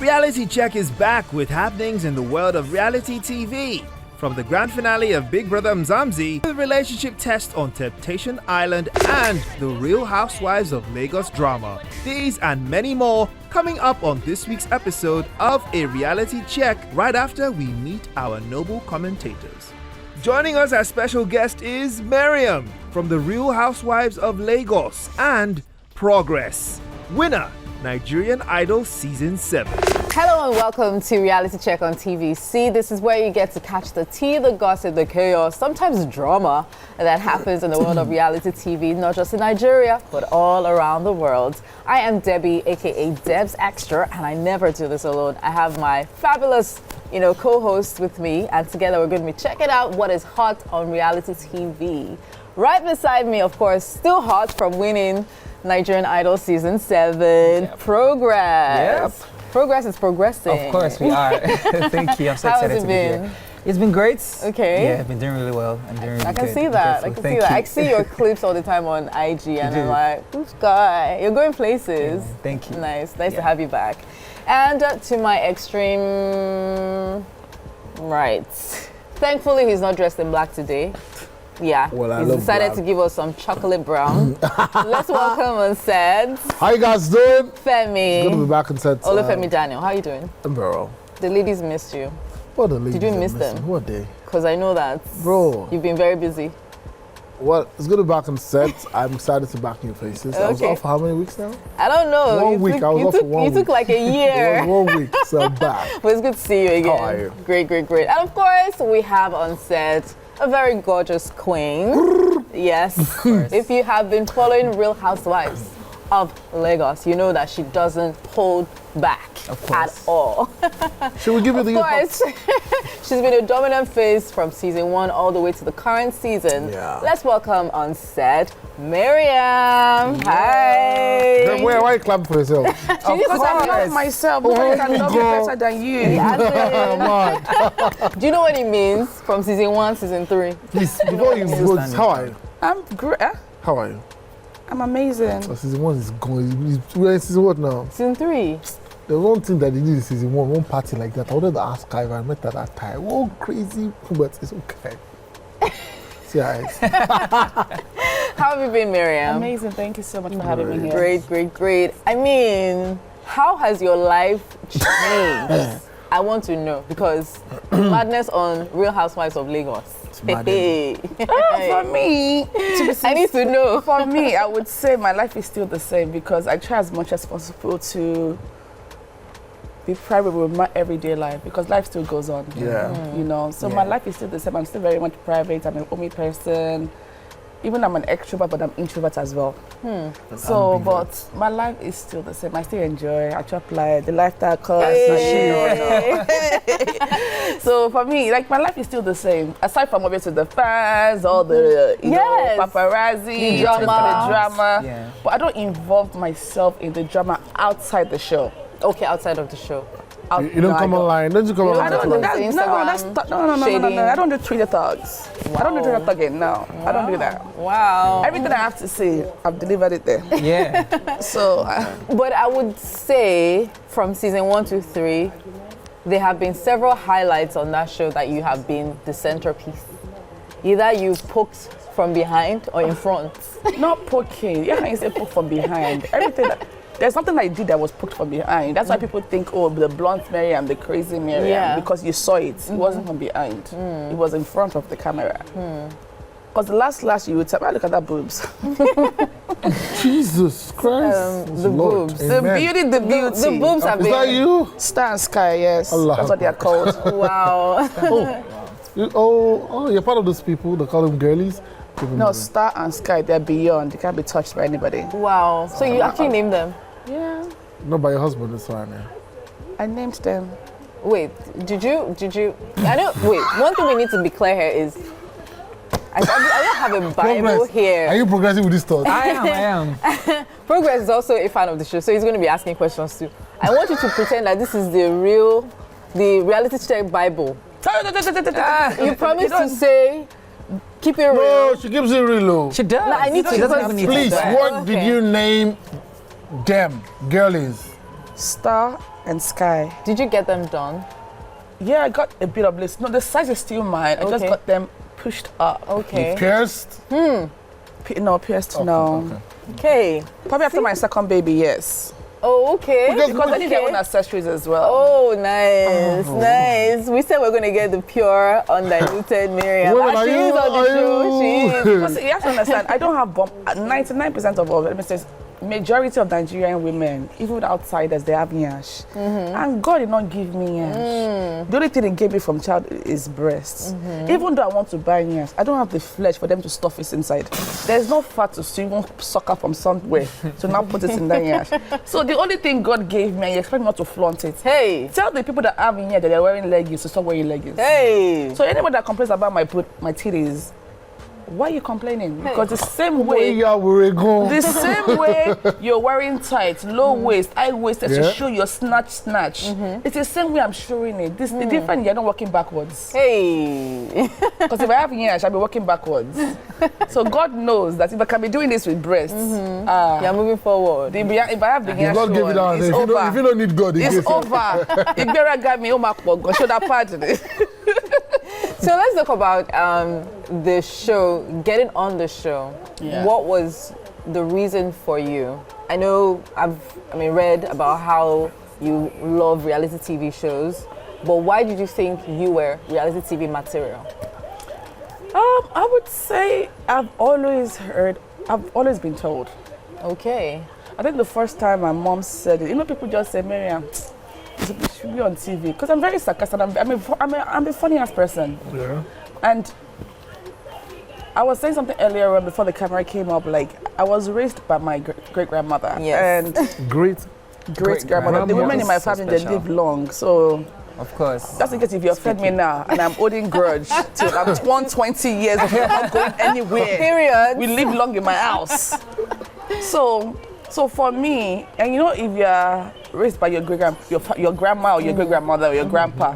Reality Check is back with happenings in the world of reality TV. From the grand finale of Big Brother Mzamsi, the relationship test on Temptation Island, and the Real Housewives of Lagos drama. These and many more coming up on this week's episode of A Reality Check right after we meet our noble commentators. Joining us as special guest is Mariam from the Real Housewives of Lagos and Progress, winner Nigerian Idol Season 7. Hello and welcome to Reality Check on TVC. This is where you get to catch the tea, the gossip, the chaos, sometimes drama that happens in the world of reality TV, not just in Nigeria, but all around the world. I am Debbie, aka Debs Extra, and I never do this alone. I have my fabulous, co-host with me, and together we're going to be checking out what is hot on reality TV. Right beside me, of course, still hot from winning Nigerian Idol Season 7, yep. Progress. Yep. Progress is progressing. Of course we are. Thank you. I'm so excited to be here. It's been great. Okay. Yeah, I've been doing really well. I'm doing really good. I can see that. I see your clips all the time on IG, and I'm like, who's guy? You're going places. Yeah, thank you. Nice to have you back. And to my extreme right. Thankfully, he's not dressed in black today. Yeah, he's decided to give us some chocolate brown. Let's welcome on set. How you guys doing? Femi. It's good to be back on set. Olufemi Daniel, how you doing? I'm very well. The ladies missed you. What the ladies? Did you miss them? What day? Because I know that. Bro. You've been very busy. Well, it's good to be back on set. I'm excited to back new faces. Okay. I was off for how many weeks now? I don't know. 1 week. I was off for 1 week. You took like a year. It was 1 week, so I'm back. But it's good to see you again. How are you? Great. And of course, we have on set a very gorgeous queen. Yes. If you have been following Real Housewives of Lagos, you know that she doesn't hold back at all. Should we give you the... Of course. She's been a dominant face from season 1 all the way to the current season. Yeah. Let's welcome on set Mariam. Hi. Then why are you clapping for yourself? Because I love myself. Nobody can love me better than you. Do you know what it means from season 1, season 3? Please, before you go, how are you? I'm great. How are you? I'm amazing. So season 1 is going. We're in season what now? Season 3. The one thing that they did in season 1, one party like that, I wanted to ask her if I met her that time. Oh, crazy, but it's okay. See how it is. How have you been, Mariam? Amazing. Thank you so much for having me here. Great. I mean, how has your life changed? I want to know, because madness on Real Housewives of Lagos. For me, I need to know. For me, I would say my life is still the same, because I try as much as possible to be private with my everyday life, because life still goes on. Yeah. So my life is still the same. I'm still very much private. I'm an only person. Even I'm an extrovert, but I'm introvert as well. So, but my life is still the same. I still enjoy. I chop like the lifestyle course. So for me, like, my life is still the same. Aside from obviously the fans, all the paparazzi, the drama. Yeah. But I don't involve myself in the drama outside the show. Okay, outside of the show. You don't come online. Don't you come online? I don't do that. No. I don't do Twitter thugs. Wow. I don't do Twitter thugging. No, I don't do that. Wow. Everything I have to say, I've delivered it there. Yeah. So, but I would say from season 1 to 3, there have been several highlights on that show that you have been the centerpiece. Either you poked from behind or in front. Not poking. Yeah, you say poke from behind. Everything. There's something I did that was poked from behind. That's why people think, oh, the blunt Mariam, the crazy Mariam, because you saw it. It wasn't from behind. It was in front of the camera. Because the last you would tell me, look at that boobs. Jesus Christ. The boobs. The beauty. The boobs have been... Is that you? Star and Sky, yes. Allah. That's what they are called. Wow. You're part of those people that call them girlies? No, Star and Sky, they're beyond. They can't be touched by anybody. Wow. So you actually named them? Yeah. Not by your husband, that's why, man. I named them. Wait, did you? I don't. Wait. One thing we need to be clear here is, I don't have a Bible here. Are you progressing with this thought? I am. Progress is also a fan of the show, so he's going to be asking questions too. I want you to pretend that this is the reality check Bible. You promise to say, keep it real. No, she keeps it real low. She does. No, I need to. She doesn't even need Please, to. what did you name them, girlies? Star and Sky. Did you get them done? Yeah, I got a bit of this. No, the size is still mine. I just got them pushed up. Okay. Pierced? No, pierced, no. Okay. Probably after my second baby, yes. Oh, okay. Because they need their own accessories as well. Oh, nice, nice. We said we're going to get the pure, undiluted Mariam. Women, She is on the show. She is. Because you have to understand, I don't have 99% of all, let me say, majority of Nigerian women, even outsiders, they have nyash. And God did not give me nyash. The only thing He gave me from child is breasts. Even though I want to buy nyash, I don't have the flesh for them to stuff it inside. There's no fat to even suck up from somewhere to now put it in that nyash. So the only thing God gave me, and you expect me not to flaunt it. Hey. Tell the people that have in here that they're wearing leggings to stop wearing leggings. Hey. So anybody that complains about my titties, why are you complaining? Because the same way, the same way you're wearing tight, low waist, high waisted to show your snatch. It's the same way I'm showing it. The difference, you're not walking backwards. Hey. Because if I have here, I shall be walking backwards. So God knows that if I can be doing this with breasts, You're moving forward. if I have the hair, God give it out. it's If over. you don't need God, It's over. Igbera got me, go show that part. So let's talk about the show, getting on the show. Yeah. What was the reason for you? I know I've read about how you love reality TV shows, but why did you think you were reality TV material? I would say I've always been told. Okay. I think the first time my mom said it, people just say, Mariam, you should be on TV. Because I'm very sarcastic. I'm a funny ass person. Yeah. And I was saying something earlier on before the camera came up, like I was raised by my great grandmother. Yes. And Great grandmother. The women in my family, they live long. So Of course. just in case if you offend me now and I'm holding grudge till I'm 120 years, I'm not going anywhere. Period. We live long in my house. So for me, and if you're raised by your grandma or your great grandmother or your grandpa,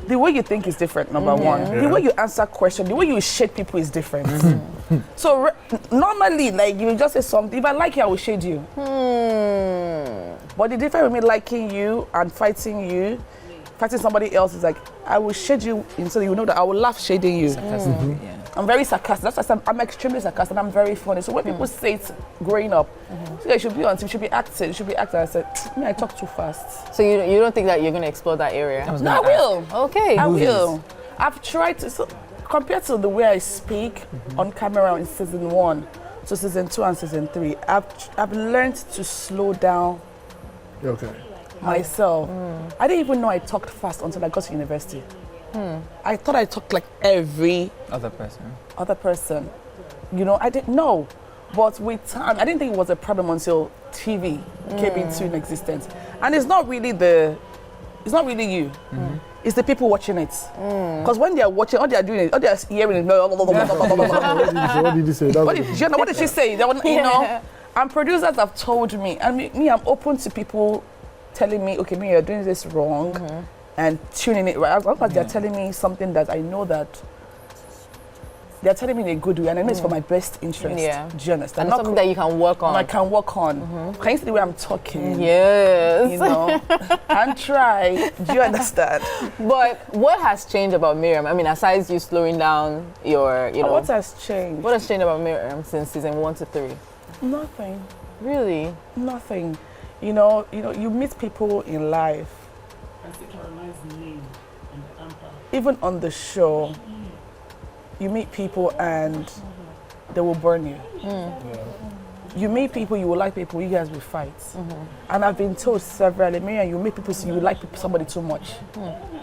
the way you think is different, number one. Yeah. The way you answer questions, the way you shade people is different. So normally, like, you just say something. If I like you, I will shade you. But the difference with me liking you and fighting somebody else is like, I will shade you so you know that I will laugh shading you. Yeah. I'm very sarcastic. That's why I'm extremely sarcastic and I'm very funny. So when people say it growing up, so you should be on TV, you should be acting, I said, I talk too fast. So you don't think that you're going to explore that area? No, I will. Okay. I will. I've tried to, compared to the way I speak on camera in season 1 to season 2 and season 3, I've learned to slow down myself. I didn't even know I talked fast until I got to university. I thought I talked like every Other person. I didn't know. But with time, I didn't think it was a problem until TV came into existence. And it's not really you. It's the people watching it. Because when they are watching, all they are doing is, all they are hearing is, What did you say? what did she say? And producers have told me, and me, I'm open to people telling me, okay, you're doing this wrong, and tuning it right. As long as they're telling me something that I know that they're telling me in a good way, and I know it's for my best interest. Yeah. Do you understand? And something that you can work on. I can work on. Can you see the way I'm talking? Yes. And try. Do you understand? But what has changed about Mariam? Aside you slowing down your, What has changed? What has changed about Mariam since season 1 to 3? Nothing. Really? Nothing. You meet people in life. Even on the show, you meet people and they will burn you. You meet people, you will like people, you guys will fight. And I've been told severally, Mariam, you meet people, so you like somebody too much.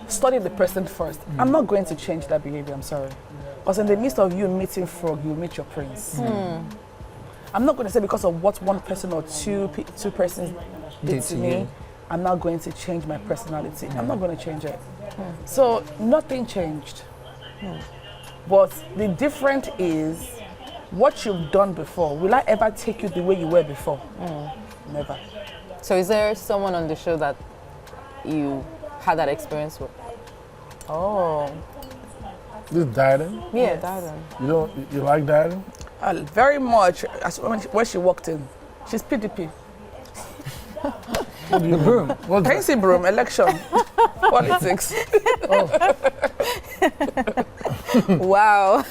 Study the person first. I'm not going to change that behavior, I'm sorry. Because in the midst of you meeting frog, you meet your prince. I'm not going to say because of what one person or two persons did to me, I'm not going to change my personality. I'm not going to change it. So nothing changed. But the difference is what you've done before. Will I ever take you the way you were before? Never. So is there someone on the show that you had that experience with? Oh. This dieting? Yeah, dieting. You like dieting? Very much. When she walked in, she's PDP. The broom. Can you see broom? Election. Politics. Wow.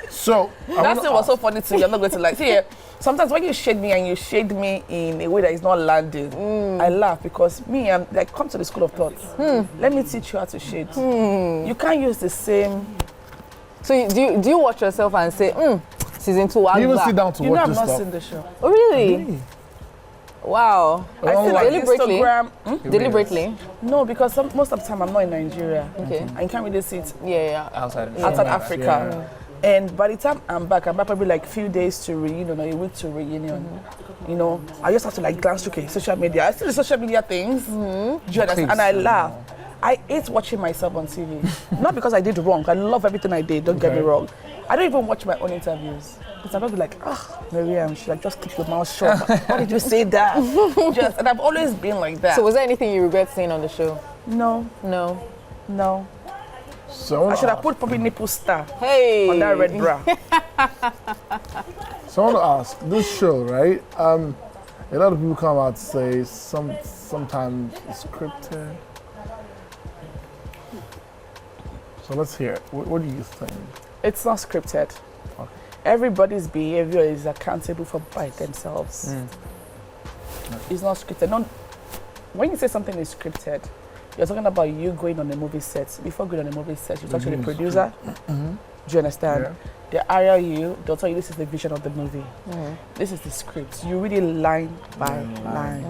So That thing was so funny to me. I'm not going to lie. See, sometimes when you shade me and you shade me in a way that is not landing, I laugh because I'm like, come to the school of thoughts. Let me teach you how to shade. You can't use the same. So do you watch yourself and say, season 2, you even sit down to You know watch I'm this not stuff. seeing the show. Oh, really? Wow. I feel like Deliberately? Instagram. Deliberately? No, because most of the time I'm not in Nigeria. Okay. And you can't really see it Yeah. Outside Africa. And by the time I'm back probably like a few days to reunion or a week to reunion. You know, I just have to like glance through social media. I see the social media things. Do you understand? And I laugh. I hate watching myself on TV. Not because I did wrong. I love everything I did, don't get me wrong. I don't even watch my own interviews. Because I'm not like, Mariam, should I just keep your mouth shut? Why did you say that? And I've always been like that. So was there anything you regret seeing on the show? No. So I should have put probably nipple star Hey. on that red bra. So I want to ask, this show, right? A lot of people come out and say sometimes it's scripted. So let's hear it. What do you think? It's not scripted. Okay. Everybody's behavior is accountable for by themselves. It's not scripted. When you say something is scripted, you're talking about you going on a movie set. Before going on a movie set, you talk to the producer. Do you understand? Yeah. They hire you. They'll tell you this is the vision of the movie. This is the script. You read it line by line.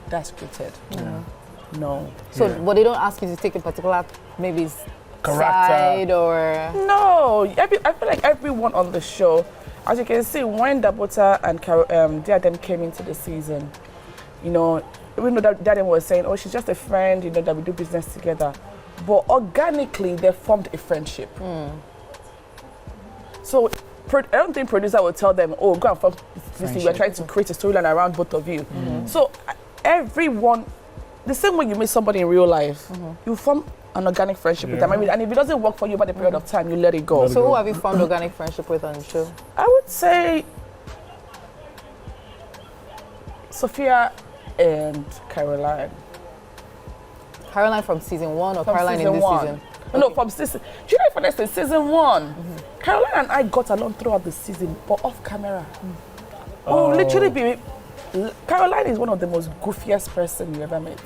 That's scripted. No. So, but they don't ask you to take a particular, maybe Character. side or... No. I feel like everyone on the show, as you can see, when Dabota and Diadem came into the season, you know, even though Diadem was saying, oh, she's just a friend, you know, that we do business together. But organically, they formed a friendship. So I don't think producer will tell them, oh, go and form this thing. We're trying to create a storyline around both of you. So everyone, the same way you meet somebody in real life, you form an organic friendship with them. I mean, and if it doesn't work for you by the period of time, you let it go. So who have you formed organic friendship with on the show? I would say Sophia and Caroline. Caroline from season 1 or From Caroline in season this 1. season? No, from season. Do you know, for instance, season 1, Caroline and I got along throughout the season, but off camera. We'll literally be. Caroline is one of the most goofiest person you ever met.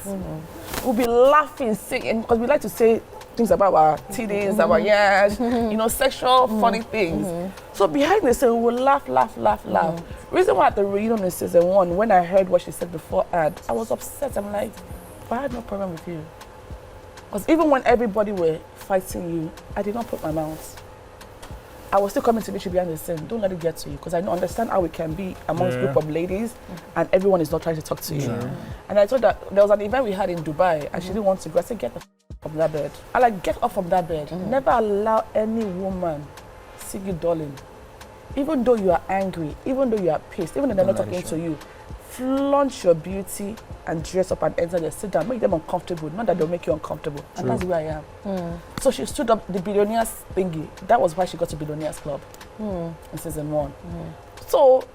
We'll be laughing, singing, because we like to say things about our titties, our yash, you know, sexual, funny things. So behind the scene, we will laugh. Reason why at the reunion in season 1, when I heard what she said before I was upset. I'm like, but I had no problem with you. Because even when everybody were fighting you, I did not put my mouth. I was still coming to meet you behind the scene. Don't let it get to you, because I don't understand how we can be amongst a group of ladies and everyone is not trying to talk to you. And I told her, there was an event we had in Dubai and she didn't want to go. I said, get the from that bed. I like, get off from that bed. Never allow any woman see you darling. Even though you are angry, even though you are pissed, even though they're not talking to you, flaunt your beauty and dress up and enter there, sit down, make them uncomfortable. Not that they'll make you uncomfortable. And that's where I am. So she stood up the billionaires thingy. That was why she got to Billionaires Club in season 1. So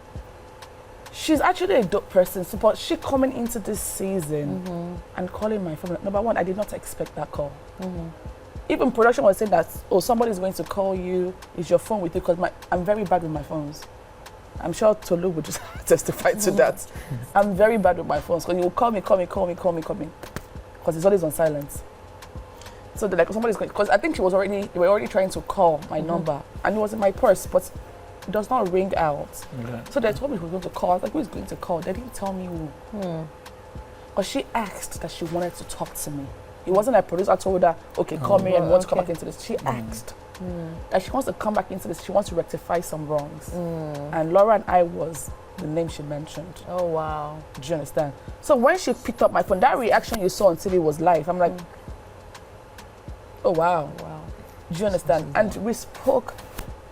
she's actually a dope person. So, but she coming into this season and calling my phone. Number 1, I did not expect that call. Even production was saying that, oh, somebody's going to call you. Is your phone with you? Because I'm very bad with my phones. I'm sure Tolu would just testify to that. I'm very bad with my phones, because you will call me. Because it's always on silence. So they're like, somebody's going, because I think they were already trying to call my number. And it was in my purse, but it does not ring out. So they told me who was going to call. I was like, who is going to call? They didn't tell me who. But she asked that she wanted to talk to me. It wasn't a producer told her, okay, call me and want to come back into this. She asked. That she wants to come back into this, she wants to rectify some wrongs. And Laura and I was the name she mentioned. Oh, wow. Do you understand? So when she picked up my phone, that reaction you saw on TV was live. I'm like, oh, wow. Do you understand? And we spoke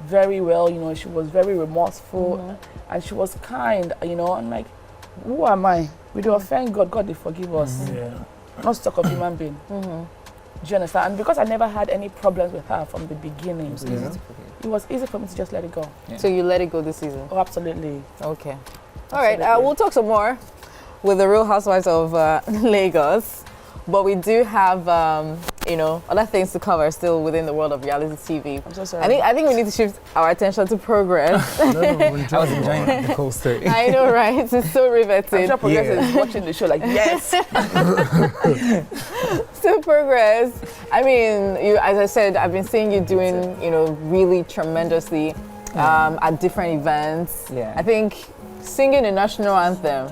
very well, you know, she was very remorseful and she was kind, you know. I'm like, who am I? We do offend God, God, they forgive us. Not to talk of human being. Do you understand? And because I never had any problems with her from the beginning, it was easy for me to just let it go. So you let it go this season? Oh, absolutely. Okay. All right, we'll talk some more with the Real Housewives of Lagos, but we do have, other things to cover still within the world of reality TV. I'm so sorry. I think we need to shift our attention to Progress. I was enjoying the whole story. I know, right? It's so riveting. I'm sure Progress is watching the show like, yes. So Progress. I mean, as I said, I've been seeing you doing, really tremendously at different events. Yeah. I think singing the national anthem.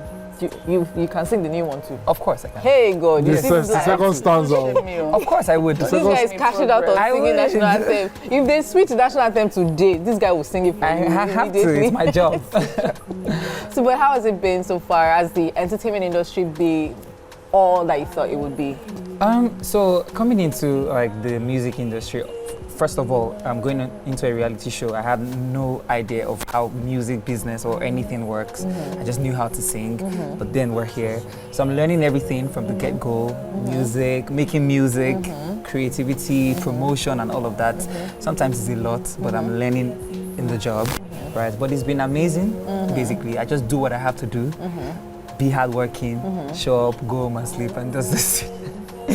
You can sing the new one too. Of course I can. Hey God, you The sing this second stanza. Of course I would. This guy is cashing out on I singing would. national anthem. If they switch national anthem today, this guy will sing it for I you have to. immediately. It's my job. So, but how has it been so far? Has the entertainment industry be all that you thought it would be? So coming into like the music industry, first of all, going into a reality show, I had no idea of how music business or anything works. I just knew how to sing, but then we're here. So I'm learning everything from the get-go, music, making music, creativity, promotion and all of that. Sometimes it's a lot, but I'm learning in the job, right? But it's been amazing, basically. I just do what I have to do, be hardworking, show up, go home and sleep, and just this.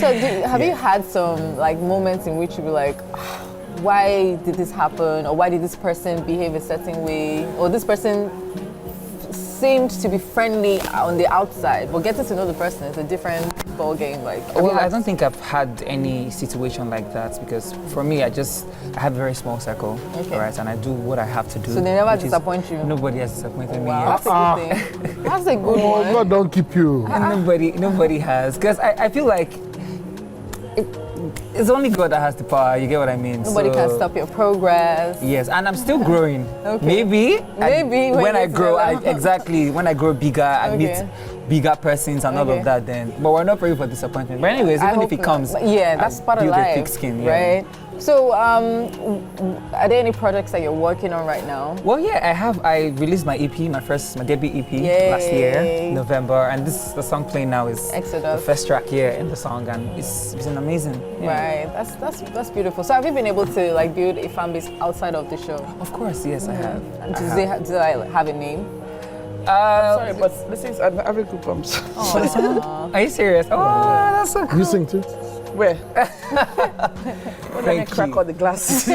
So have you had some like moments in which you were like, why did this happen, or why did this person behave a certain way, or this person seemed to be friendly on the outside, but getting to know the person is a different ball game? Like, well, I don't think I've had any situation like that, because for me, I have a very small circle, right? And I do what I have to do. So they never disappoint you? Nobody has disappointed me Wow, yet. that's a good thing. That's a good one. God don't keep you. Nobody has, because I feel like it's only God that has the power. You get what I mean? Nobody can stop your progress. Yes, and I'm still growing. Okay. Maybe when I you grow, develop. when I grow bigger, I meet bigger persons and all of that. Then, but we're not praying for disappointment. But anyways, even if it comes, that's part of build life, a thick skin, right? So, are there any projects that you're working on right now? Well, yeah, I released my EP, my debut EP last year, November, and the song playing now is Exodus. the first track here in the song, and it's been amazing. Yeah. Right, that's beautiful. So, have you been able to like build a fan base outside of the show? Of course, yes, I have. Do I have a name? Sorry, but this is an African Goosebumps. Are you serious? Oh, that's so cool. You sing too? Where? Let me crack all the glasses.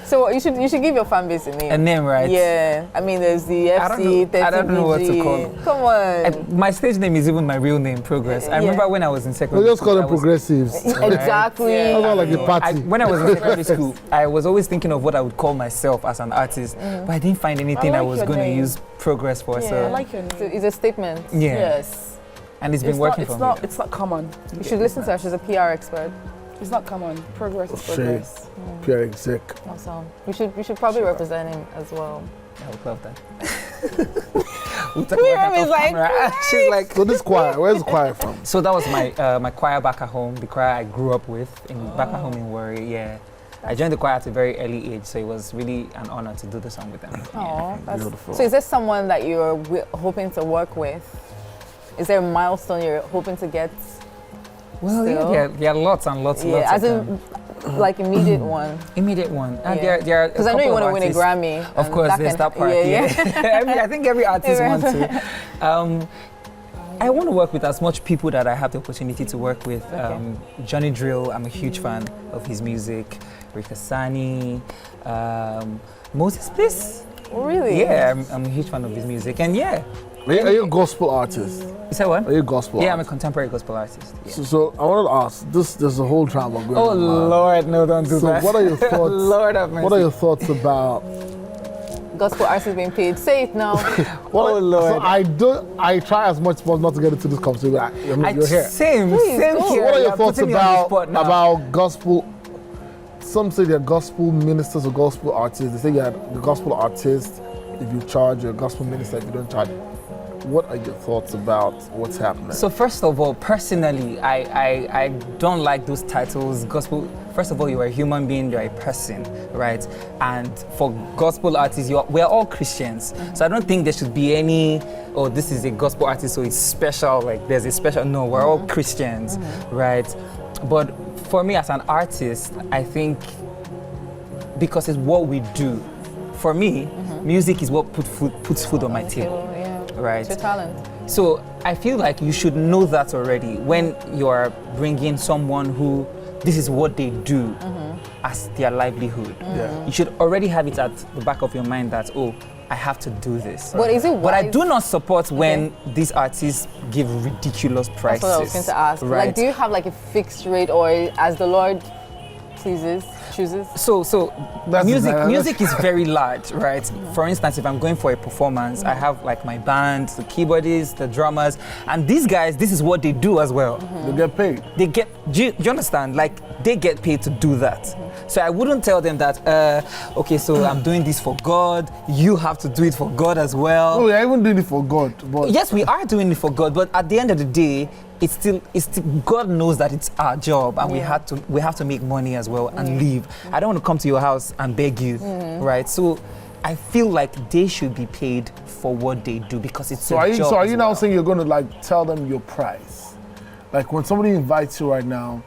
So you should give your fan base a name. A name, right? Yeah. I mean, there's the FC, 30 I don't know what to call it. Come on. My stage name is even my real name, Progress. I remember when I was in secondary We school. just call them progressives. Exactly. That's not like a party. When I was in secondary school, I was always thinking of what I would call myself as an artist, but I didn't find anything I like was your going to name. use Progress for. I So like your name. So it's a statement. yeah, Yes. and it's been working for me. It's not common. You should listen to her. She's a PR expert. It's not common. Progress is Shame. progress. PR exec. Awesome. We should probably represent him as well. I would love that. We'll talk Mariam about that is off like, camera. She's like. So this choir, where's the choir from? So that was my choir back at home, the choir I grew up with back at home in Warri. Yeah, I joined the choir at a very early age, so it was really an honor to do the song with them. Oh, that's Beautiful. So is there someone that you're hoping to work with? Is there a milestone you're hoping to get? Well, Still? yeah, there are lots and lots. Yeah, lots as of in them. like immediate one. Immediate one. And Yeah. there are Because I know you want to win a artists. Grammy. Of and course, there's that part. I think every artist wants to. I want to work with as much people that I have the opportunity to work with. Johnny Drill, I'm a huge fan of his music. Rika Sani, Moses Bliss. Really? Yeah, I'm a huge fan of his music. And yeah. Are you a gospel artist? You said what? Are you a gospel Yeah, I'm a artist? contemporary gospel artist. Yeah. So I wanted to ask, there's a whole drama going Oh on. Lord, no, don't do So that. what are your thoughts? Lord have mercy. What are your thoughts about? Gospel artists being paid. Say it now. Oh Lord. So I try as much as possible not to get into this conversation. But you're here. Same Please, here. go. So what are your You're thoughts putting me on the spot now. about gospel? Some say they're gospel ministers or gospel artists. They say you're a gospel artist if you charge, you're a gospel minister if you don't charge. What are your thoughts about what's happening? So first of all, personally, I don't like those titles. Gospel. First of all, you're a human being, you're a person, right? And for gospel artists, we're all Christians. So I don't think there should be any, oh, this is a gospel artist, so it's special, like there's a special, no, we're all Christians, right? But for me as an artist, I think because it's what we do. For me, music is what puts food on my table. right? It's your talent. So I feel like you should know that already when you are bringing someone who this is what they do as their livelihood. Yeah. You should already have it at the back of your mind that, oh, I have to do this. But is it wise? But I do not support when these artists give ridiculous prices. That's what I was going to ask. Right? Like, do you have like a fixed rate, or as the Lord chooses? So That's music is very large, right? For instance, if I'm going for a performance, I have like my band, the keyboardists, the drummers, and these guys, this is what they do as well. They get paid. They get, do you understand? Like, they get paid to do that. So I wouldn't tell them that, okay, so I'm doing this for God, you have to do it for God as well. Oh, yeah, even doing it for God. But Yes, we are doing it for God, but at the end of the day, it's still God knows that it's our job, and we have to make money as well and live. I don't want to come to your house and beg you, right? So I feel like they should be paid for what they do because it's a job. So are as you now well. saying you're going to like tell them your price? Like when somebody invites you right now,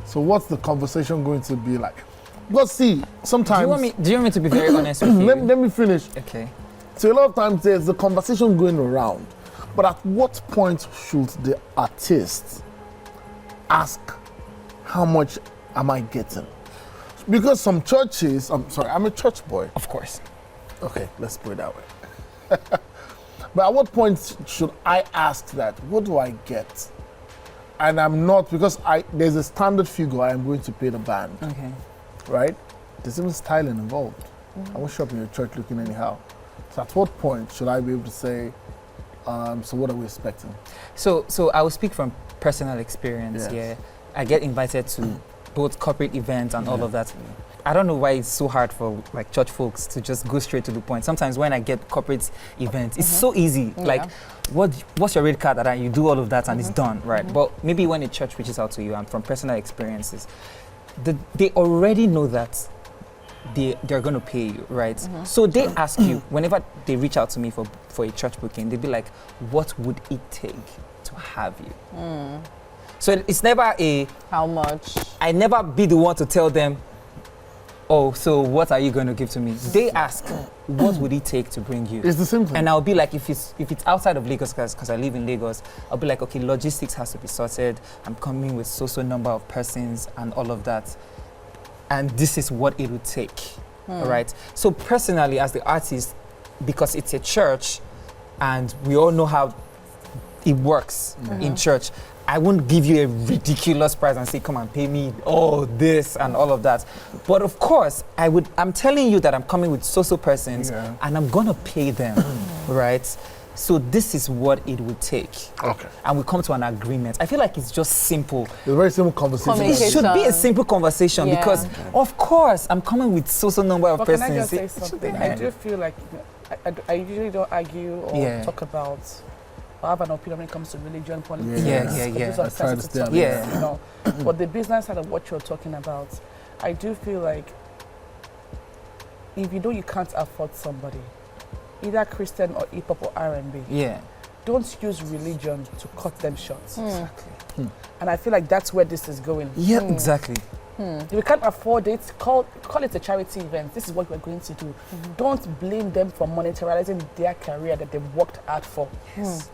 so what's the conversation going to be like? Because see, sometimes... Do you want me to be very honest with you? let me finish. Okay. So a lot of times there's a conversation going around, but at what point should the artist ask, how much am I getting? Because some churches, I'm a church boy. Of course. Okay, let's put it that way. But at what point should I ask that? What do I get? And I'm not, because there's a standard figure I am going to pay the band. Okay. Right? There's even styling involved. I won't show up in your church looking anyhow. So at what point should I be able to say, so what are we expecting? So I will speak from personal experience. Yes. Yeah, I get invited to both corporate events and all of that. I don't know why it's so hard for like church folks to just go straight to the point. Sometimes when I get corporate events, it's so easy. Like, what's your rate card? And you do all of that and it's done, right? But maybe when a church reaches out to you, and from personal experiences, they already know that they're going to pay you, right? So they ask you, whenever they reach out to me for a church booking, they'd be like, what would it take to have you? So it's never How much? I never be the one to tell them, oh, so what are you going to give to me? They ask, what would it take to bring you? It's the same thing. And I'll be like, if it's outside of Lagos, because I live in Lagos, I'll be like, okay, logistics has to be sorted. I'm coming with so number of persons and all of that. And this is what it would take, right? So personally, as the artist, because it's a church, and we all know how it works in church, I won't give you a ridiculous price and say, come and pay me all this and all of that. But of course, I'm telling you that I'm coming with so persons and I'm gonna pay them, right? So this is what it would take. Okay. And we come to an agreement. I feel like it's just simple. It's a very simple conversation. It should be a simple conversation because, of course, I'm coming with so number of But persons. can I just say something? I do feel like I usually don't argue or talk about or have an opinion when it comes to religion, politics. Yeah. Those are sensitive topics, you know. But the business side of what you're talking about, I do feel like if you know you can't afford somebody, either Christian or hip hop or R&B, don't use religion to cut them short. Exactly. And I feel like that's where this is going. Yeah, exactly. If you can't afford it, call it a charity event. This is what we're going to do. Don't blame them for monetizing their career that they've worked hard for. Yes.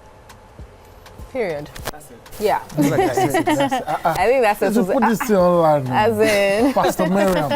Period. That's it. Yeah. I think that's Let's put this thing online. As in. Pastor Mariam.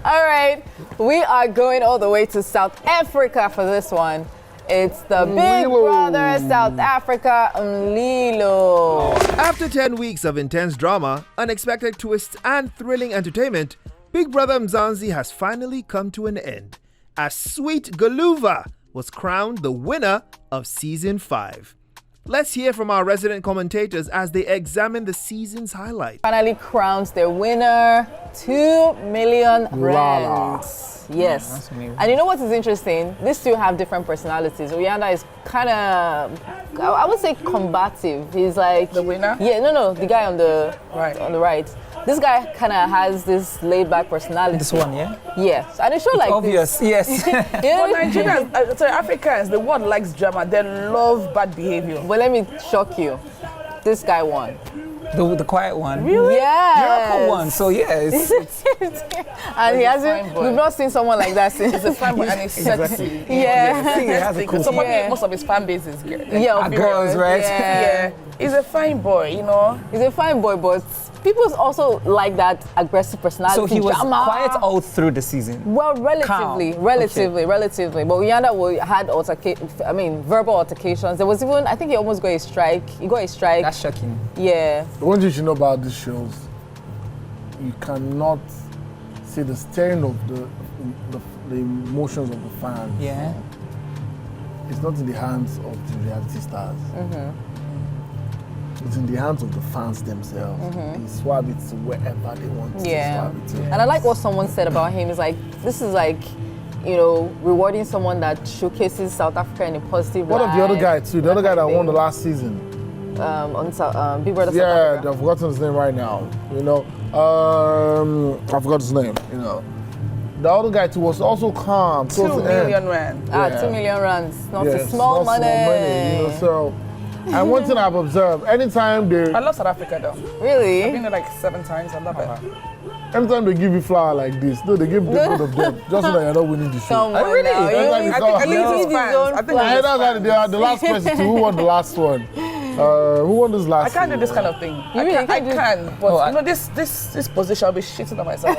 All right. We are going all the way to South Africa for this one. It's the Big Brother South Africa Lilo. After 10 weeks of intense drama, unexpected twists, and thrilling entertainment, Big Brother Mzansi has finally come to an end, as Sweet Galuva was crowned the winner of Season 5. Let's hear from our resident commentators as they examine the season's highlight. Finally crowns their winner, 2 million rands. Yes. And you know what is interesting? These two have different personalities. Rihanna is kind of, I would say combative. He's like... The winner? Yeah, no, the guy on the right. This guy kind of has this laid-back personality. This one, yeah? Yes. And it shows like obvious, this. yes. Yeah. But Nigerians, Africans, the world likes drama. They love bad behavior. But let me shock you. This guy won. The quiet one. Really? Yeah. Miracle one. So yeah, it's And he He's a hasn't. fine boy. We've not seen someone like that since. He's a fan boy and he's sexy. Yeah. I think it has a cool. So probably Yeah. most of his fan base is girls. Yeah, Are girls, right? Yeah. He's a fine boy, you know. He's a fine boy, but people also like that aggressive personality. So he was drama. quiet all through the season. Well, relatively. But Uyanda had verbal altercations. There was even, I think he almost got a strike. He got a strike. That's shocking. Yeah. The one thing you should know about these shows, you cannot see the steering of the emotions of the fans. Yeah. It's not in the hands of the reality stars. It's in the hands of the fans themselves. They swab it to wherever they want to Yeah. swab it to. And I like what someone said about him. Is like, this is like, rewarding someone that showcases South Africa in a positive What light. of the other guy too? The other guy that won the last season. On Big Brother South Yeah, Africa. I've forgotten his name right now. I forgot his name. The other guy too was also calm. 2 towards the end. million rand. Yeah. 2 million rands. Not Yeah, a it's small not money. So, and one thing I've observed, anytime I love South Africa though. I've Really? been there like 7 times. I love it. anytime they give you flower like this, no, they give both of them just so that you're not winning the show. Come on really? now. That's why You we call- I think need it's his fans. own I think flag. I know that they are the last person. Who won the last one? Who won this last? I can't do this season? kind of thing. really I can't do- can, but Oh, this position, I'll be shitting on myself.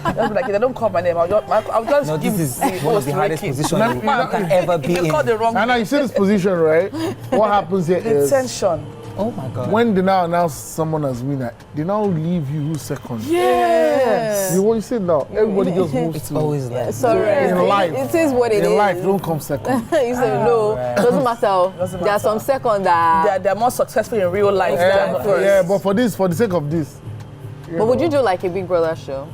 I'll be like, if they don't call my name, I'll just No, give this is the one of host the hardest ranking. positions you can ever be If you in. call the wrong And now you see this position, right? What happens here the is tension. Oh my God. when they now announce someone as winner, they now leave you who's second. Yes. You see now, everybody just moves It's to. always like Sorry. In life. It is what it is. In life, don't come second. You say no. Doesn't matter. Doesn't There are matter. some second that. They're more successful in real life Exactly. than first. Yeah, but for the sake of this. But would you do like a Big Brother show?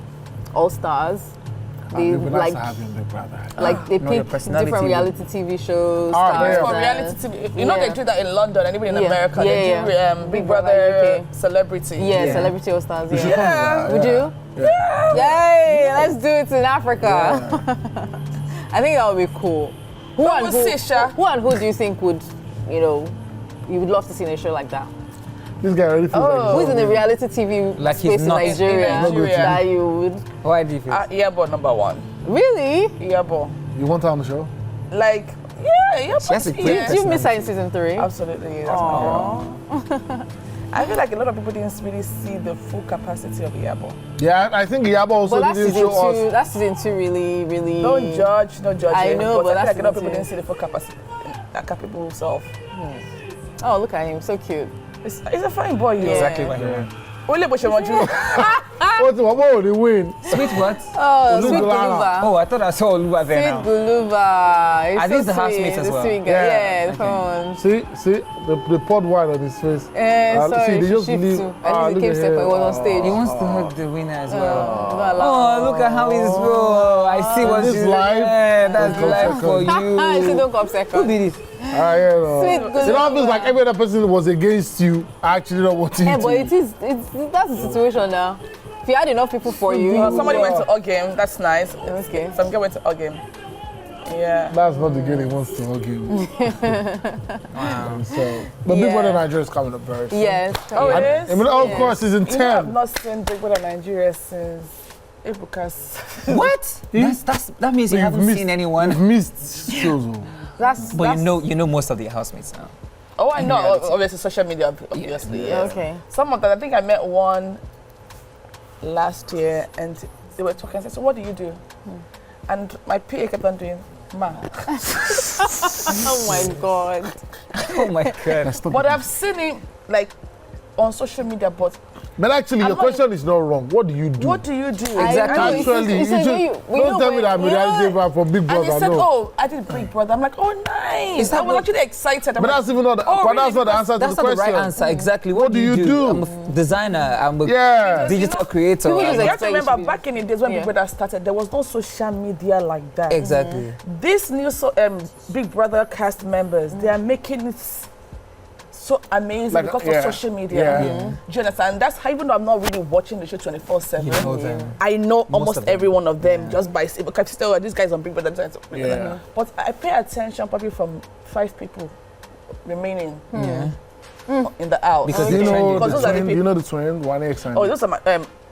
All stars? They It'd be nice like to have him, Big Brother. like they No, your pick personality different will- reality TV shows. Ah, stars yeah. For and- reality TV, you know Yeah. they do that in London and even in Yeah. America. Yeah, They do yeah. Big Big Brother Brother UK. Celebrity. Yeah, Yeah. Celebrity All Stars. We should Yeah. come to that, Would yeah. you? Yeah. Yay! Let's do it in Africa. I think that would be cool. Who But and we'll who? see, Sha. Who and who do you think would, you would love to see in a show like that? This guy already feels like Who's in the reality TV Like he's space in not- Nigeria, in Nigeria. that you would? Why do you feel? Earbo #1. Really? Earbo. You want her on the show? Like, yeah, That's a great yeah. Did you miss her in season 3? Absolutely, that's my girl. I feel like a lot of people didn't really see the full capacity of Earbo. Yeah, I think Yabo also But didn't show us. that season 2 really, really. Don't judge, no judging. I know, but I feel that's like a lot of people the didn't see the full capacity, that capable self. Oh, look at him, so cute. He's a fine boy, you know. Exactly what you want. Only but you want you. What would they win? Sweet what? Oh, Olu sweet Gulala. Guluva. Oh, I thought I saw Oluwa there Sweet now. Guluva. Are these the housemates as the well? Sweet guy. Yeah. Yeah, come on. See, they poured wine on his face. Sorry, see, they just shift leave. to. At least he came second, he was on stage. He wants to hug the winner as well. Not allowed. Oh, look at how he's bro. I see what This you life? Yeah, that's Don't life come for I see, you. don't come Who second. did it? Sweet It now feels like every other person was against you. Actually, not wanting Yeah, to. but that's the situation now. If you had enough people for you, Somebody went to Ogame, that's nice. Okay. Some girl went to Ogame. Yeah. That's not the girl he wants to hug you. So, but Big Yeah. Brother Nigeria is coming up very soon. Yes. Oh, it is? I mean, of course, season You know, I've 10. not seen Big Brother Nigeria since Ebuka's. What? That means you We've haven't missed- seen We've anyone. missed shows. Oh. But you know most of the housemates now. Oh, I know. reality. Obviously, social media, obviously. Yes. Okay. Some of them, I think I met one last year and they were talking. I said, so what do you do? And my PA kept on doing, ma. Oh my God. Oh my God. But I've seen him like on social media, but But actually, I'm your not- question is not wrong. What do you do? what do you do? Exactly. I know, Actually, you said, we don't know tell me when- that I'm a reality fan from Big And Brother. he said, No. oh, I did Big Brother. I'm like, oh, nice. Is that I was what- actually excited. I'm But like, that's even not. Oh, but that's really? not the answer to That's the not the question. right answer. Exactly. What do you do? I'm a designer. I'm a Yeah. digital creator. People just you have to expect remember, you to be- back in the days when Yeah. Big Brother started, there was no social media like that. Exactly. This new Big Brother cast members, they are making it so amazing Like, because yeah. of social media. Yeah. Yeah. Do you understand? That's how, even though I'm not really watching the show 24/7, You know them. I know almost of them. every one of them Yeah. just by seeing. Because still, this guy's on Big Brother. Yeah. But I pay attention probably from 5 people remaining. Yeah. in the house. Because Do you they're know Because the those are the twin? Do you people. know the twin? 1X and Oh, those are my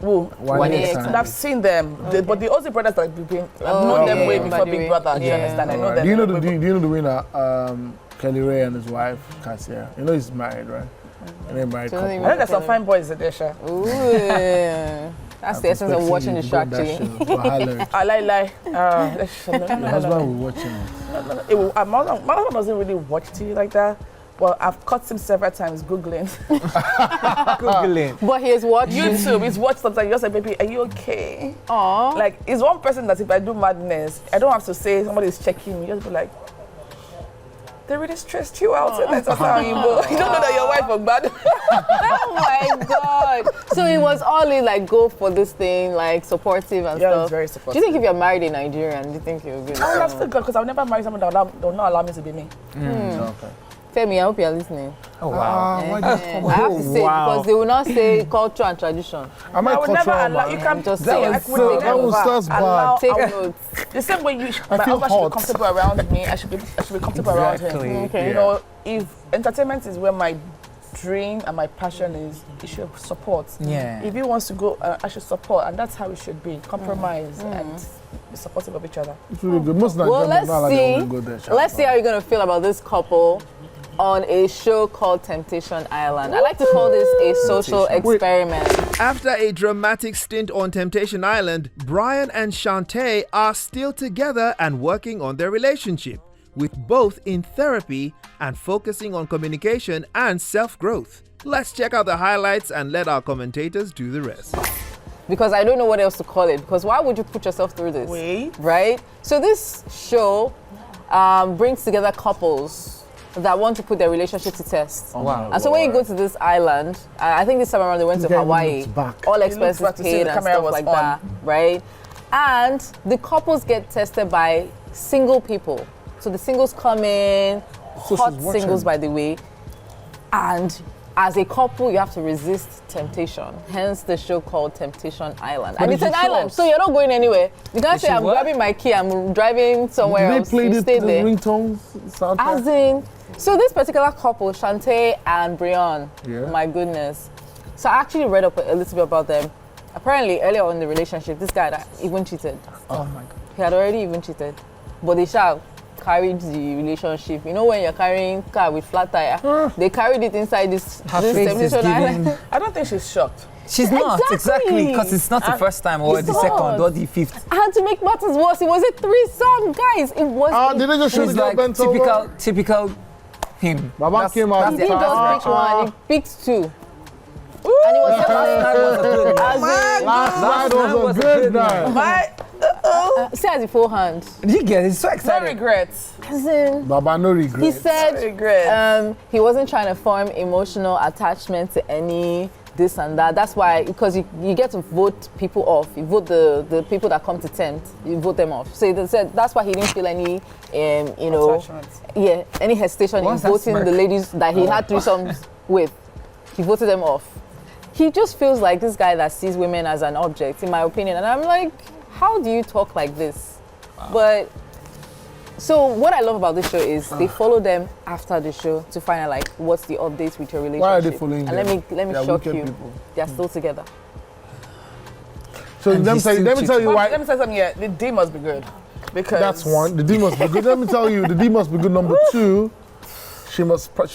who? 1X and And I've seen them, but the Aussie brothers that I've known them way yeah. before By the Big way. Brother. Do you Yeah. understand? I know Alright. them. Do you know the winner? Kelly Ray and his wife, Cassia. You know he's married, right? And they're married Don't couple. even- I know there's some fine boys in there, Sha. Ooh. That's the essence of watching the show, actually. I lie. Your husband will watch him. My husband doesn't really watch TV like that. Well, I've caught him several times Googling. Googling. But he has watched YouTube, he's watched sometimes. He just like, baby, are you okay? Aww. Like, he's one person that if I do madness, I don't have to say somebody's checking me. Just be like, they really stressed you out. And that's how you know. You don't know that your wife was bad. Oh my God. So he was all in, like, go for this thing, like, supportive and Yeah, stuff. he's very Do supportive. you think if you're married in Nigeria, do you think you'll be I would have still gone because I'll never marry someone that will not allow me to be me. Okay. Femi, I hope you're listening. Oh, wow. Why I have to say, wow. because they will not say culture and tradition. Am I I would never cultural, allow, man? you can Just say, say I it. would So never that was just allow, bad. Take I notes. the same way my feel husband should hot. be comfortable around me, I should be comfortable around him. Exactly. Okay. You know, if entertainment is where my dream and my passion is, he should support. Yeah. If he wants to go, I should support, and that's how it should be. Compromise and be supportive of each other. It's really good. Most Nigerians Well, are let's not like they see. want to go there. Let's see how you're going to feel about this couple on a show called Temptation Island. I like to call this a social experiment. After a dramatic stint on Temptation Island, Brian and Shantae are still together and working on their relationship, with both in therapy and focusing on communication and self-growth. Let's check out the highlights and let our commentators do the rest. Because I don't know what else to call it. Because why would you put yourself through this? Wait. Right? So this show brings together couples that want to put their relationship to test. Wow. And so when you go to this island, I think this time around they went This to guy Hawaii, looks back. all He looks expenses back to see paid the and camera stuff was like on. that, right? And the couples get tested by single people. So the singles come in, So hot she's watching. singles by the way, and as a couple you have to resist temptation. Hence the show called Temptation Island. But And it's it's an a island, trust. so you're not going anywhere. You can't Is say she I'm what? grabbing my key, I'm driving somewhere Did they else. play You the stay there. ringtones soundtrack? As in, so this particular couple, Shantae and Brian, Yeah. my goodness. So I actually read up a little bit about them. Apparently, earlier on in the relationship, this guy that even cheated. Oh, my God. He had already even cheated. But they shall carried the relationship. You know when you're carrying car with flat tire, they carried it inside this Her face is Temptation giving... Island. I don't think she's shocked. She's not, exactly, because it's not the And first time or it's the not. second or the fifth. And to make matters worse, it was a threesome, guys. It was. Did they just show She's the girl like bent over? typical him. Baba came out. He didn't just pick one, he picked two. And And it was That was a good night. as in, Last night night was a good night. My see as a forehand. Did you get it? So no excited. regrets. As in, Baba, no regret. he No said regrets. he wasn't trying to form emotional attachment to any this and that. That's why, because you get to vote people off. You vote the people that come to tempt, you vote them off. So he said that's why he didn't feel any, Attachment. any hesitation What's in that voting smirk? the ladies that he had threesomes with. He voted them off. He just feels like this guy that sees women as an object, in my opinion. And I'm like, how do you talk like this? But so what I love about this show is they follow them after the show to find out like what's the updates with your relationship. Why are they following and them? let me They are shock wicked you. people. They are still together. So And let me he's tell you, still let me tell you Let why. me say something here. The D must be good. Because That's one. The D must be good. Let me tell you, the D must be good. Number two, she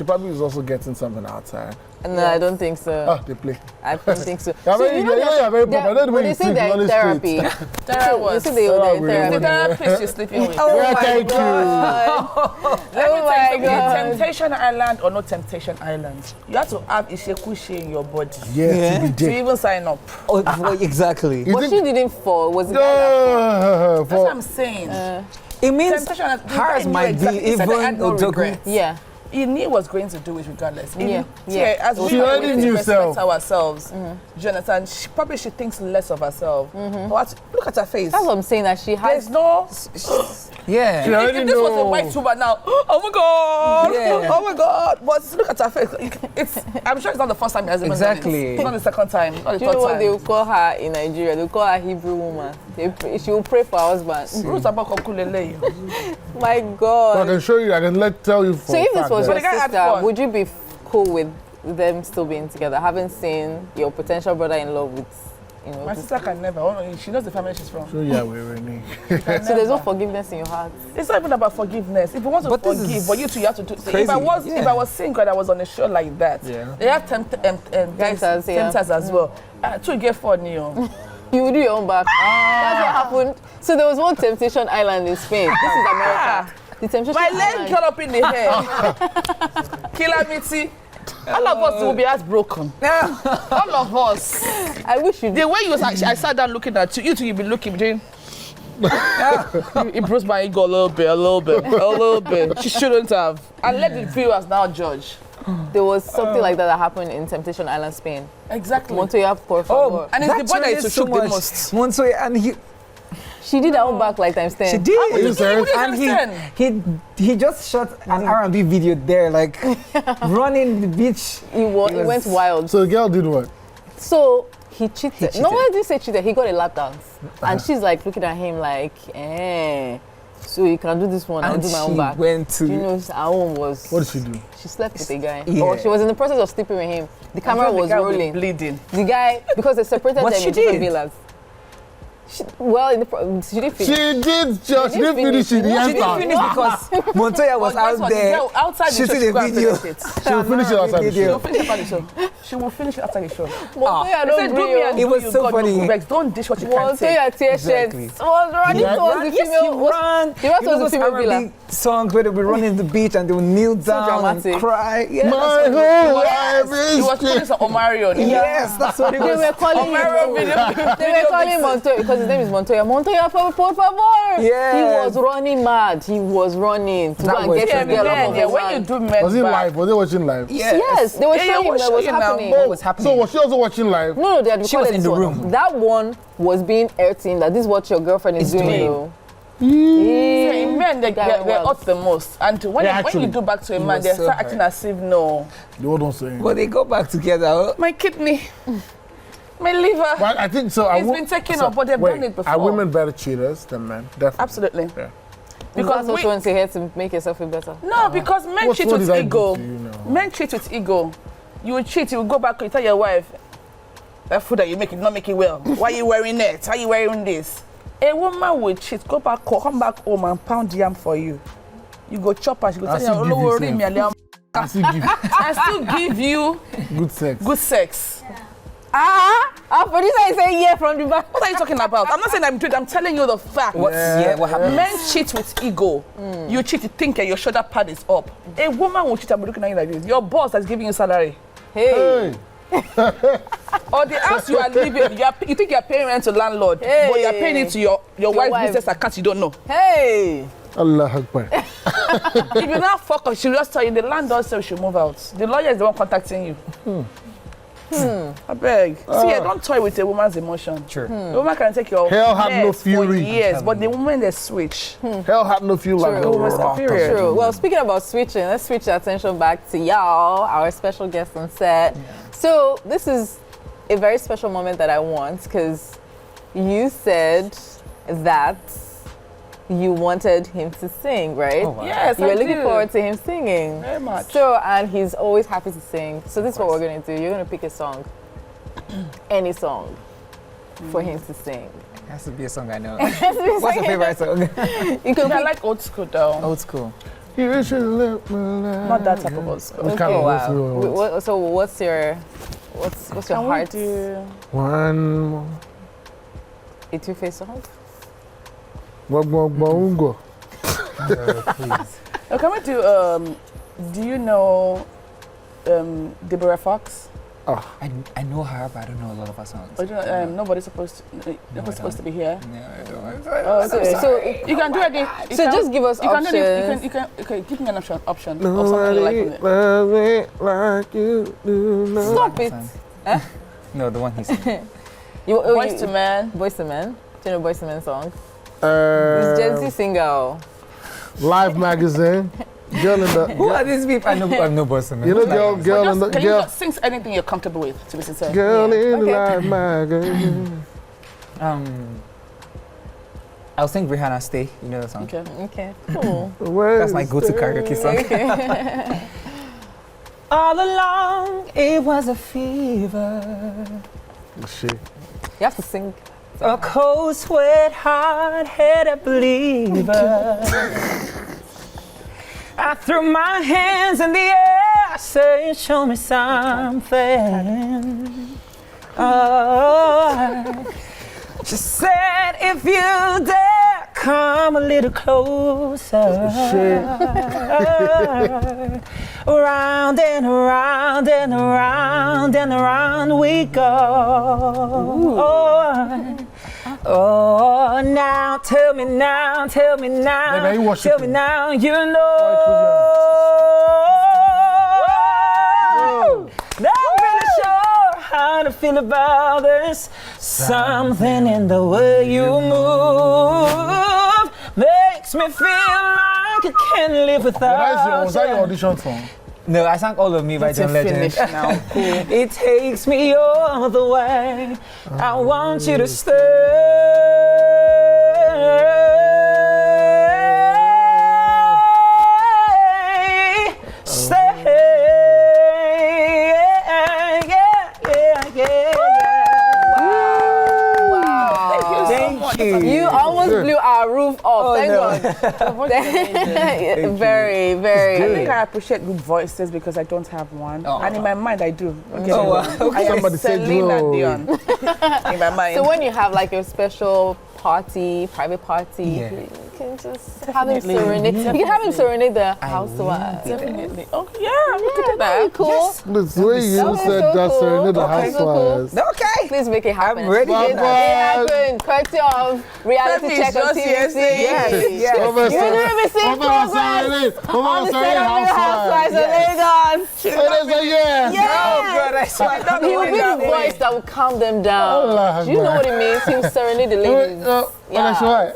probably is also getting something outside. No, I don't think so. They play. I don't think so. Yeah, very- you're very proper. I know the way they you say think, they're you're in always therapy. Tara You was. see they're in really? The therapy. therapist you're sleeping with. Oh Yeah, my thank you. God. Let me Oh tell you my something. God. Temptation Island or no Temptation Island, you have to have Ishekushe in your body Yeah, to be to dead. even sign up. Oh, well, exactly. You But think- she didn't fall. Was the guy that That's what I'm saying. It means Temptation Island, the hers guy knew might exactly. be He said, I had even no Ojogun. regrets. Yeah. He knew he was going to do it regardless. Yeah, As She we already knew respect self. ourselves, Jonathan, she thinks less of herself. But look at her face. That's what I'm saying, that she has. There's no. yeah. She already If this was a know. white woman now, oh my God, Yeah. oh my God. But look at her face. I'm sure it's not the first time he has even done it. Exactly. It's not the second time. It's not the Do you know third what they will time. call her in Nigeria? They will call her Hebrew woman. She will pray for her husband. Ruth Abakokulele. My I God. can show you. I can tell you for So if a this fact was that- your the guy had sister, fun. would you be cool with them still being together? Haven't seen your potential brother-in-law with, My sister can never. She knows the family she's from. So yeah, we're running. So there's no forgiveness in your heart. It's not even about forgiveness. If you want to forgive, but you two you have to do. Crazy. If I was single and I was on a show like that, they have tempters as well. To get for you. You will do your own back. That's what happened. So there was one Temptation Island in Spain. This is America. The Temptation My Island. leg got up in the air. Calamity. All of us will be heartbroken. All of us. I wish you. The way you was I sat down looking at you, you two you be looking between. It bruised my ego a little bit. She shouldn't have. And let the viewers now judge. There was something like that happened in Temptation Island, Spain. Exactly. Montoya, por favor. And it's the boy that is to shoot the most. Montoya, and She did her own back like times 10. she did. And he just shot an R&B video there, like running the beach. He went wild. So the girl did what? So he cheated. cheated. No, why did you say cheated? He got a lap dance. And she's like looking at him like, so you can do this one, I'll And do my own she back. went to. You know, her own was. What did she do? She slept with a guy. Yeah. Or she was in the process of sleeping with him. The camera was rolling. bleeding. The guy, because they separated What them she in different did? villas. She didn't finish. She did, Josh. She didn't finish it. No, Yes, she didn't ma'am. finish. Because Montoya was out there outside the show, shooting she a go and video. finish it. She will finish it outside the She will show. finish it after the show. She will finish it after the show. Montoya They don't said, do me and agree. It was you, so God, funny. no vex. Don't dish what you can't take. Montoya tear sheds Exactly. was running Yeah. towards the Yes, female. he ran. He ran You know towards the those female villa. R&B songs where they will run in the beach and they will kneel down and dramatic. cry. Yeah, My that's what whole life He was is putting some Omarion. yes, that's what it They was. were calling him. They were calling Montoya because his name is Montoya. Montoya, por favor. Yes. He was running mad. He was running to That go and was get Yeah, his girl off men, of yeah, his when you hand. do men Was it back, live? Was they watching live? Yes, they were Yeah, showing him we'll what show was you now. happening. What was happening? So was she also watching live? No, they had She was recorded in the this room. one. That one was being aired to him that this is what your girlfriend is It's doing. doing. though. in men, they're wild. hot the most. And when Yeah, you actually. do back to a He man, was they so start hurt. acting as if, no. The old one saying. But they go back together. My kidney, my liver. But I think so. It's been taken up, but they've done it before. Are women better cheaters than men? Definitely. Absolutely. Yeah. Because Because that's what you here to make yourself feel better. no, because men cheat what with did I do ego. to you now? Men cheat with ego. You will cheat, you will go back and tell your wife, that food that you make, not make it well. Why are you wearing it? Why are you wearing this? A woman will cheat, go back, come back home and pound yam for you. You go chop her, she go I tell still you, give "Oh, you worry me, sex. I still give I still give you good sex. good sex. Our producer is saying yeah from the back. What are you talking about? I'm not saying I'm doing it, I'm telling you the fact. What happened? Men cheat with ego. You cheat, you think your shoulder pad is up. A woman will cheat and be looking at you like this. Your boss is giving you salary. Hey. Or the house you are living, you think you're paying rent to landlord, Hey. but you're paying it to your wife's wife. business account you don't know. Hey. Allah Akbar. If you now fuck up, she'll just tell you the landlord said we should move out. The lawyer is the one contacting you. I beg. See, don't toy with a woman's emotion. Sure. The woman can take your Hell had no mess for fury. years, but the woman they switch. Hell had no feel like True. a Woman's rock. superior. True. Well, speaking about switching, let's switch our attention back to y'all, our special guest on set. So this is a very special moment that I want because you said that you wanted him to sing, right? Oh, wow. Yes, You were I looking do. forward to him singing. Very much. So, and he's always happy to sing. So this is what we're going to do. You're going to pick a song, any song, for him to sing. It has to be a song I know. What's your favorite song? You can I pick. like old school though. Old school. You should let me lie. Not that type of old school. It's kind of wow. old school. So what's your Can we heart? do? One more. A two-face song? Bongo. Please. Can we do you know Deborah Fox? I know her, but I don't know a lot of her songs. Or do you know, nobody's supposed to be here. No, I don't. Oh, okay. So You can do it. So just give us you can do it. options. You can okay, give me an option of something you like in it. loves me like you do not. Stop it. No, the one he's singing. Boys to Men. Boys to Men. Do you know Boys to Men song? It's Gen Z singer. Live magazine. Girl in the. Who are these people? I know boys and men. You know, girl in the. Can you Girl, just sing anything you're comfortable with, to be sincere? girl Yeah. in the Okay. live magazine. I'll sing Rihanna Stay. You know that song? Okay. Okay, cool. That's my go-to karaoke song. All along, it was a fever. Shit. You have to sing. A cold sweat, hard-headed believer. I threw my hands in the air, saying, show me something. Oh, she said, if you dare, come a little closer. Around and around and around and around we go. Oh, now tell me now, tell me now, Hey, man, tell me now, you know. Not really sure how to feel about this. Something in the way you move makes me feel like I can't live without Was that your you. audition song? No, I sang All of Me by John Legend. Finish now. It takes me all the way. I want you to stay. Stay. Yeah. Wow. Thank you. You almost blew our roof off. Thank no. God. Very, I very. think I appreciate good voices because I don't have one. Oh. And in my mind, I do. Okay. Oh, wow. I am Somebody said Selena no. Dion. In my mind. So when you have like your special party, private party, Yeah. you can just have him Definitely. serenade. You can have him serenade the housewives. Definitely. Oh, yeah, we could do Very that. cool. The way you so said cool. that Serenade the Okay, so cool. Housewives. Okay. Please make it happen. I'm ready. It happened. Courtesy of reality Femi check on just TVC. yesterday. Yes. Yes. You didn't even see progress on the set of Real Housewives of Lagos. Yes. Yes. Oh, God, I swear. He would be the voice that would calm them down. Allah Do you know Akbar. what it means? He would serenade the ladies. That's right.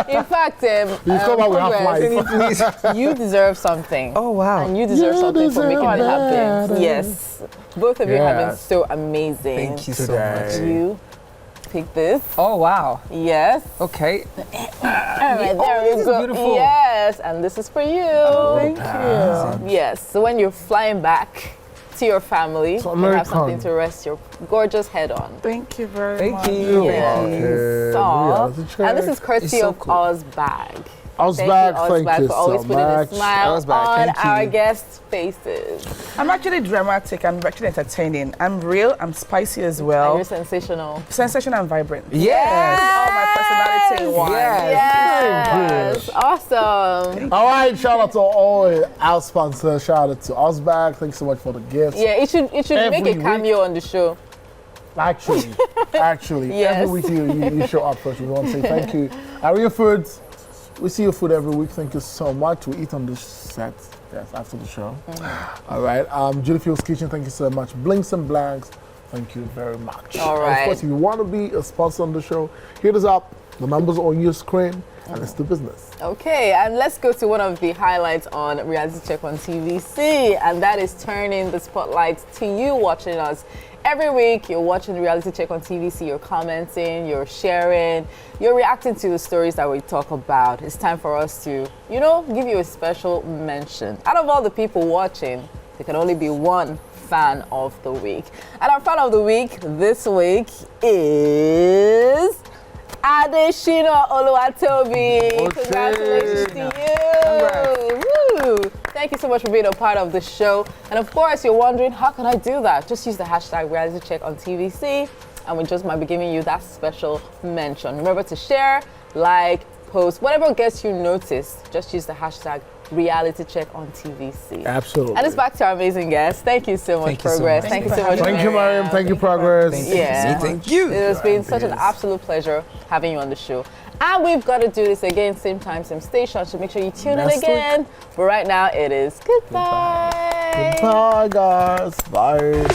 In fact, You come out with half Progress, life. you deserve something. Oh, wow. And you deserve You something for making it deserve happen. better. Yes. Both of you have been Yes. so amazing. Thank you so Today. much. You pick this. Oh, wow. Yes. Okay. All right, there this we is go. beautiful. Yes, and this is for you. Thank you. Yes. So when you're flying back to your family, So you have American. something to rest your gorgeous head on. Thank you very much. Thank you. Yes. So, Reality check. and this is courtesy It's so of cool. Oz Bag. Ozbag, Thank thank you for always so putting much. a smile Oz Bag, on thank our you. guests' faces. I'm actually dramatic. I'm actually entertaining. I'm real. I'm spicy as And well. you're sensational. Sensational and vibrant. Yes. All my personality in one. Yes. Awesome. All right, shout out to all our sponsors. Shout out to Ozbag. Thanks so much for the gifts. Yeah, it should make Every a week. cameo on the show. Actually, Yes. every week you show up first. We want to say thank you. Aria Foods, we see your food every week. Thank you so much. We eat on this set. Yes, after the show. All right. Judy Fields Kitchen, thank you so much. Blinks and Blanks, thank you very much. All And right. of course, if you want to be a sponsor on the show, hit us up. The numbers are on your screen, and let's do business. Okay, and let's go to one of the highlights on Reality Check on TVC, and that is turning the spotlight to you watching us. Every week, you're watching Reality Check on TVC, you're commenting, you're sharing, you're reacting to the stories that we talk about. It's time for us to, give you a special mention. Out of all the people watching, there can only be one fan of the week. And our fan of the week this week is Adeshina Oluwatobi. Okay. Congratulations to you. Woo. Thank you so much for being a part of the show. And of course, you're wondering, how can I do that? Just use the hashtag Reality Check on TVC, and we just might be giving you that special mention. Remember to share, like, post, whatever gets you noticed. Just use the hashtag Reality Check on TVC. Absolutely. And it's back to our amazing guest. Thank you so much, Thank you so Progress. much. Thank you so much, Thank you, Mariam. Thank you, Progress. Thank Yeah. you. Thank you. It has been such an absolute pleasure having you on the show. And we've got to do this again, same time, same station. So make sure you tune in Next again. But right now, it is goodbye. Bye, guys. Bye.